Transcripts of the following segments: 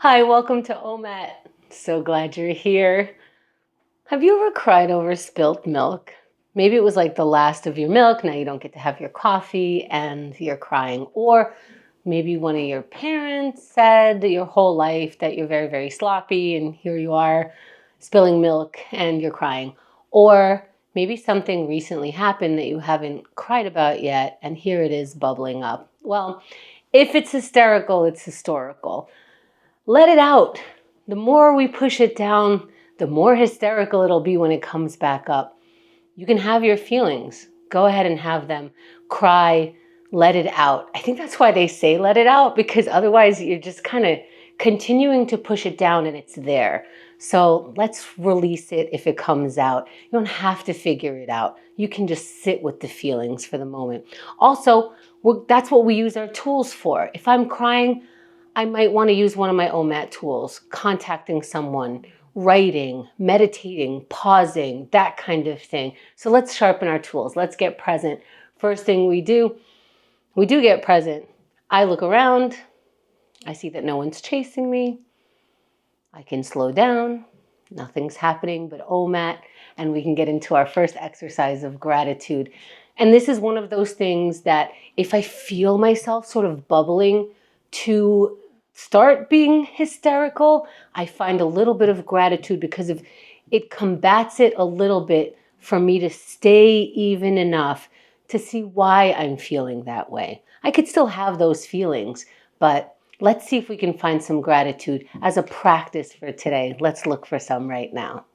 Hi, welcome to OMAT. So glad you're here. Have you ever cried over spilt milk? Maybe it was like the last of your milk, now you don't get to have your coffee and you're crying. Or maybe one of your parents said your whole life that you're very, very sloppy and here you are spilling milk and you're crying. Or maybe something recently happened that you haven't cried about yet and here it is bubbling up. Well, if it's hysterical, it's historical. Let it out. The more we push it down, the more hysterical it'll be when it comes back up. You can have your feelings. Go ahead and have them. Cry, let it out. I think that's why they say let it out, because otherwise you're just kind of continuing to push it down and it's there. So let's release it if it comes out. You don't have to figure it out. You can just sit with the feelings for the moment. Also, that's what we use our tools for. If I'm crying, I might want to use one of my OMAT tools, contacting someone, writing, meditating, pausing, that kind of thing. So let's sharpen our tools. Let's get present. First thing we do get present. I look around. I see that no one's chasing me. I can slow down. Nothing's happening but OMAT. And we can get into our first exercise of gratitude. And this is one of those things that if I feel myself sort of bubbling to start being hysterical, I find a little bit of gratitude because of it combats it a little bit for me to stay even enough to see why I'm feeling that way. I could still have those feelings, but let's see if we can find some gratitude as a practice for today. Let's look for some right now.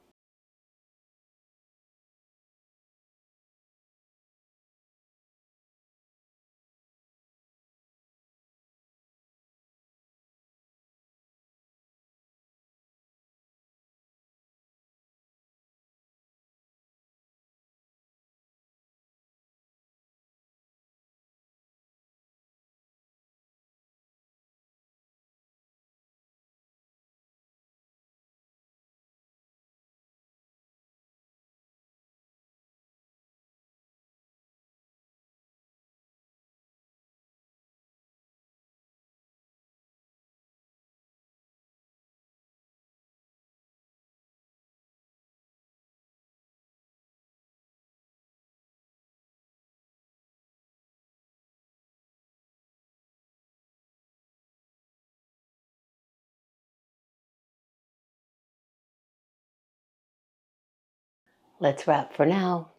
Let's wrap for now.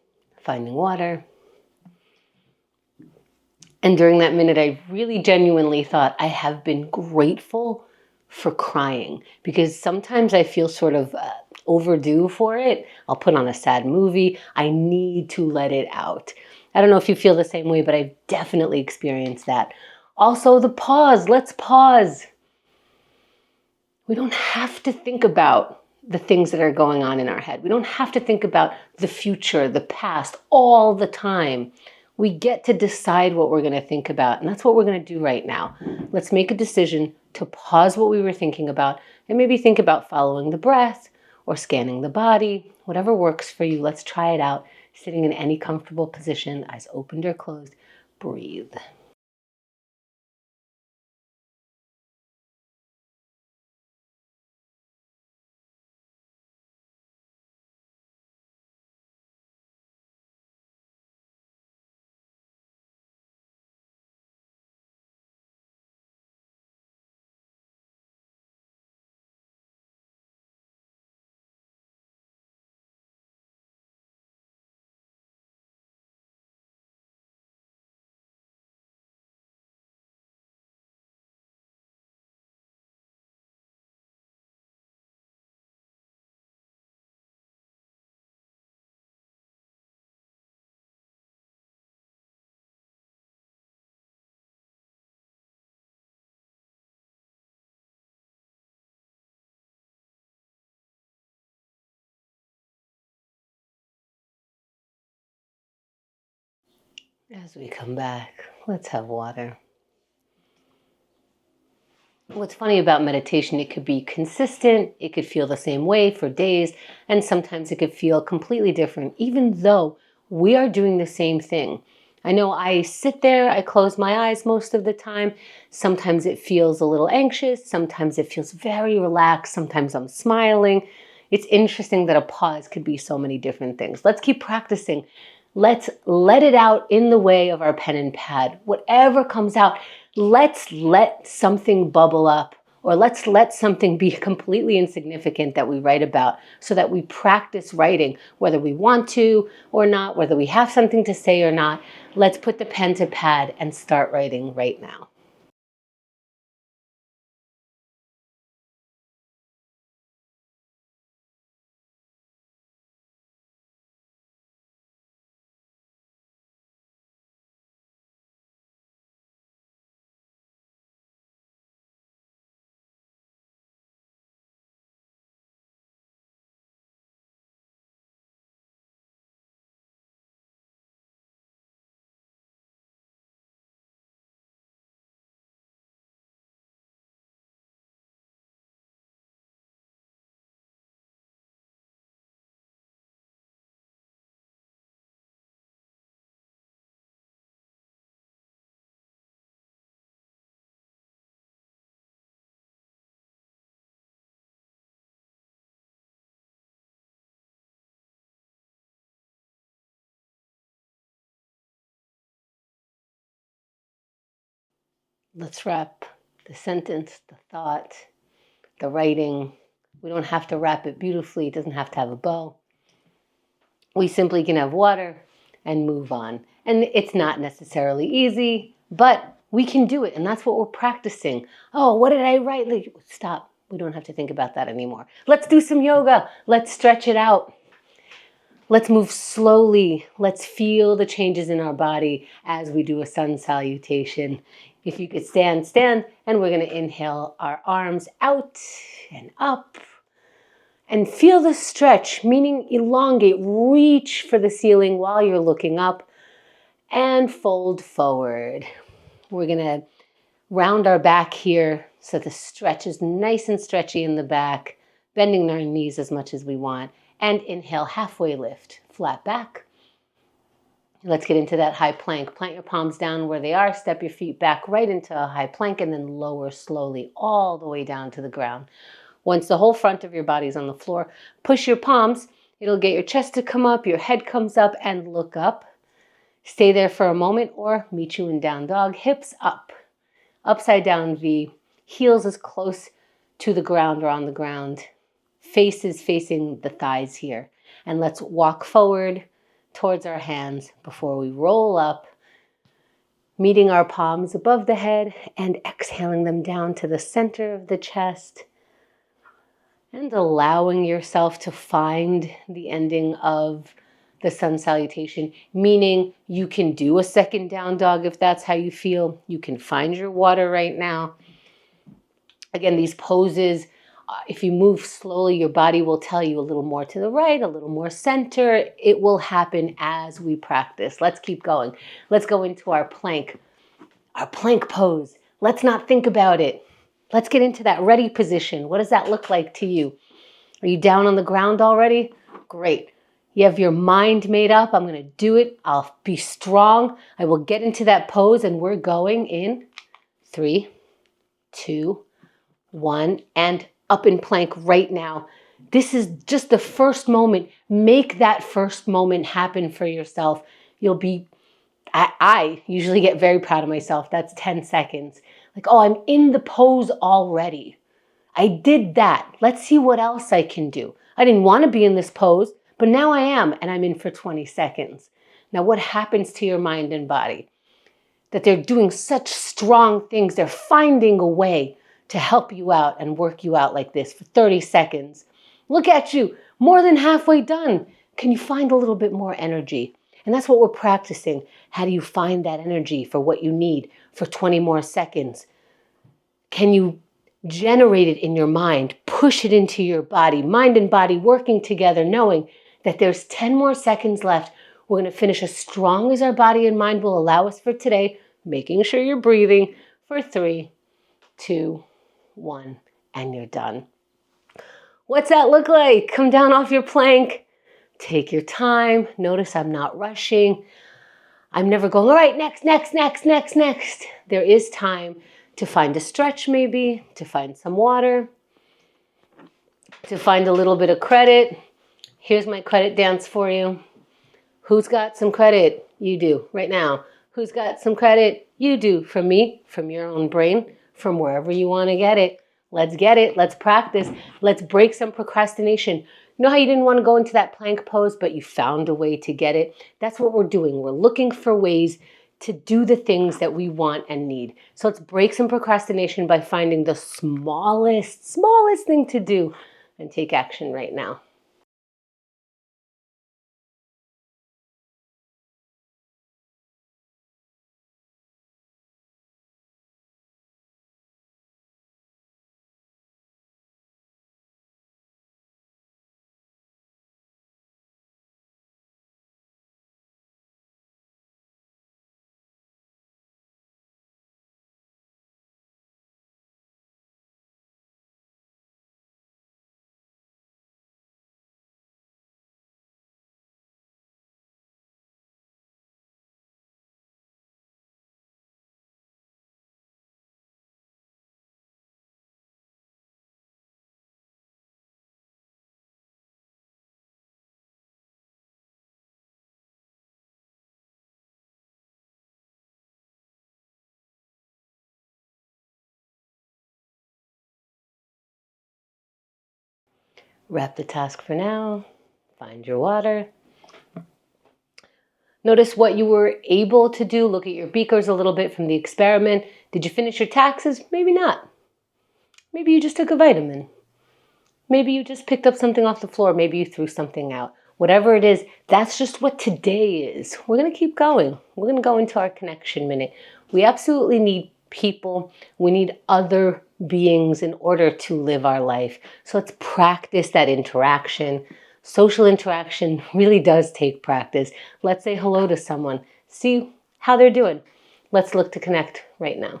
Finding water. And during that minute, I really genuinely thought I have been grateful for crying because sometimes I feel sort of overdue for it. I'll put on a sad movie. I need to let it out. I don't know if you feel the same way, but I've definitely experienced that. Also, the pause. Let's pause. We don't have to think about the things that are going on in our head. We don't have to think about the future, the past, all the time. We get to decide what we're going to think about, and that's what we're going to do right now. Let's make a decision to pause what we were thinking about and maybe think about following the breath or scanning the body, whatever works for you. Let's try it out, sitting in any comfortable position, eyes opened or closed. Breathe. As we come back, let's have water. What's funny about meditation, it could be consistent, it could feel the same way for days, and sometimes it could feel completely different, even though we are doing the same thing. I know I sit there, I close my eyes most of the time. Sometimes it feels a little anxious. Sometimes it feels very relaxed. Sometimes I'm smiling. It's interesting that a pause could be so many different things. Let's keep practicing. Let's let it out in the way of our pen and pad. Whatever comes out, let's let something bubble up, or let's let something be completely insignificant that we write about, so that we practice writing, whether we want to or not, whether we have something to say or not. Let's put the pen to pad and start writing right now. Let's wrap the sentence, the thought, the writing. We don't have to wrap it beautifully. It doesn't have to have a bow. We simply can have water and move on. And it's not necessarily easy, but we can do it. And that's what we're practicing. Oh, what did I write? Like, stop. We don't have to think about that anymore. Let's do some yoga. Let's stretch it out. Let's move slowly. Let's feel the changes in our body as we do a sun salutation. If you could stand, stand. And we're going to inhale our arms out and up. And feel the stretch, meaning elongate, reach for the ceiling while you're looking up, and fold forward. We're going to round our back here so the stretch is nice and stretchy in the back, bending our knees as much as we want. And inhale, halfway lift, flat back. Let's get into that high plank. Plant your palms down where they are, step your feet back right into a high plank, and then lower slowly all the way down to the ground. Once the whole front of your body is on the floor, push your palms. It'll get your chest to come up, your head comes up, and look up. Stay there for a moment or meet you in down dog. Hips up, upside down V, heels as close to the ground or on the ground. Faces facing the thighs here. And let's walk forward towards our hands before we roll up, meeting our palms above the head and exhaling them down to the center of the chest. And allowing yourself to find the ending of the sun salutation, meaning you can do a second down dog if that's how you feel. You can find your water right now. Again, these poses, if you move slowly, your body will tell you a little more to the right, a little more center. It will happen as we practice. Let's keep going. Let's go into our plank pose. Let's not think about it. Let's get into that ready position. What does that look like to you? Are you down on the ground already? Great. You have your mind made up. I'm going to do it. I'll be strong. I will get into that pose, and we're going in 3, 2, 1, and up in plank right now. This is just the first moment. Make that first moment happen for yourself. You'll be, I usually get very proud of myself. That's 10 seconds. Like, oh, I'm in the pose already. I did that. Let's see what else I can do. I didn't want to be in this pose, but now I am, and I'm in for 20 seconds. Now, what happens to your mind and body? That they're doing such strong things. They're finding a way to help you out and work you out like this for 30 seconds. Look at you, more than halfway done. Can you find a little bit more energy? And that's what we're practicing. How do you find that energy for what you need for 20 more seconds? Can you generate it in your mind, push it into your body, mind and body working together, knowing that there's 10 more seconds left. We're going to finish as strong as our body and mind will allow us for today, making sure you're breathing for 3, 2, 1, and you're done. What's that look like? Come down off your plank. Take your time. Notice I'm not rushing. I'm never going, all right, next, next, next, next, next. There is time to find a stretch maybe, to find some water, to find a little bit of credit. Here's my credit dance for you. Who's got some credit? You do right now. Who's got some credit? You do. From me, from your own brain, from wherever you want to get it. Let's get it. Let's practice. Let's break some procrastination. You know how you didn't want to go into that plank pose, but you found a way to get it? That's what we're doing. We're looking for ways to do the things that we want and need. So let's break some procrastination by finding the smallest thing to do and take action right now. Wrap the task for now. Find your water. Notice what you were able to do. Look at your beakers a little bit from the experiment. Did you finish your taxes? Maybe not. Maybe you just took a vitamin. Maybe you just picked up something off the floor. Maybe you threw something out. Whatever it is, that's just what today is. We're going to keep going. We're going to go into our connection minute. We absolutely need people. We need other beings in order to live our life. So let's practice that interaction. Social interaction really does take practice. Let's say hello to someone. See how they're doing. Let's look to connect right now.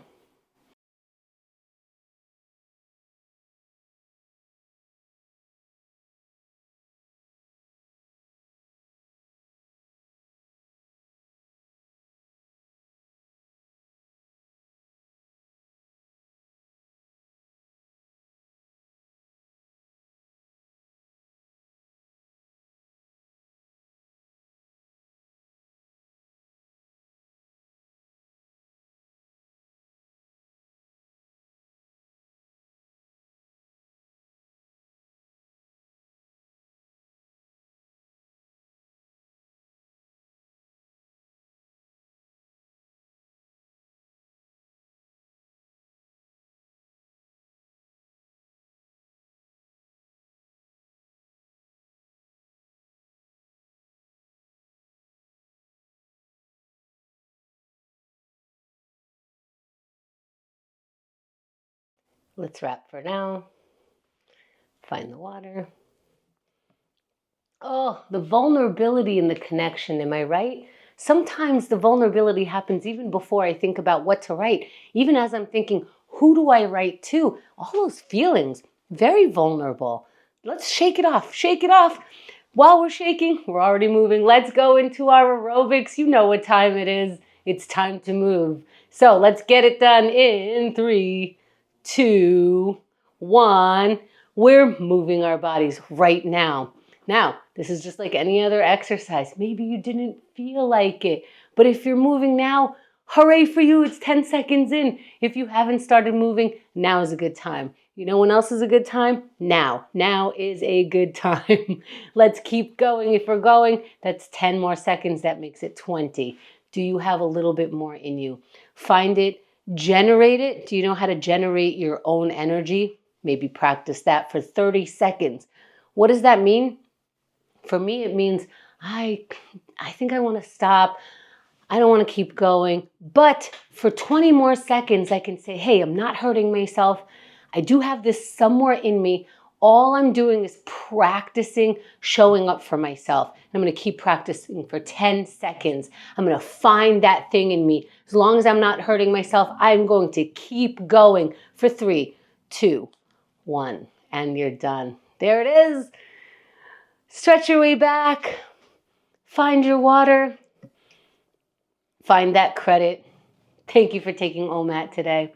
Let's wrap for now. Find the water. Oh, the vulnerability in the connection, am I right? Sometimes the vulnerability happens even before I think about what to write. Even as I'm thinking, who do I write to? All those feelings, very vulnerable. Let's shake it off, shake it off. While we're shaking, we're already moving. Let's go into our aerobics. You know what time it is. It's time to move. So let's get it done in 3, 2, 1. We're moving our bodies right now. Now, this is just like any other exercise. Maybe you didn't feel like it, but if you're moving now, hooray for you, it's 10 seconds in. If you haven't started moving, now is a good time. You know when else is a good time? Now. Now is a good time. Let's keep going. If we're going, that's 10 more seconds. That makes it 20. Do you have a little bit more in you? Find it, generate it. Do you know how to generate your own energy? Maybe practice that for 30 seconds. What does that mean? For me, it means I think I want to stop. I don't want to keep going. But for 20 more seconds, I can say, hey, I'm not hurting myself. I do have this somewhere in me. All I'm doing is practicing showing up for myself. I'm going to keep practicing for 10 seconds. I'm going to find that thing in me. As long as I'm not hurting myself, I'm going to keep going for 3, 2, 1. And you're done. There it is. Stretch your way back, find your water, find that credit. Thank you for taking OMAT today.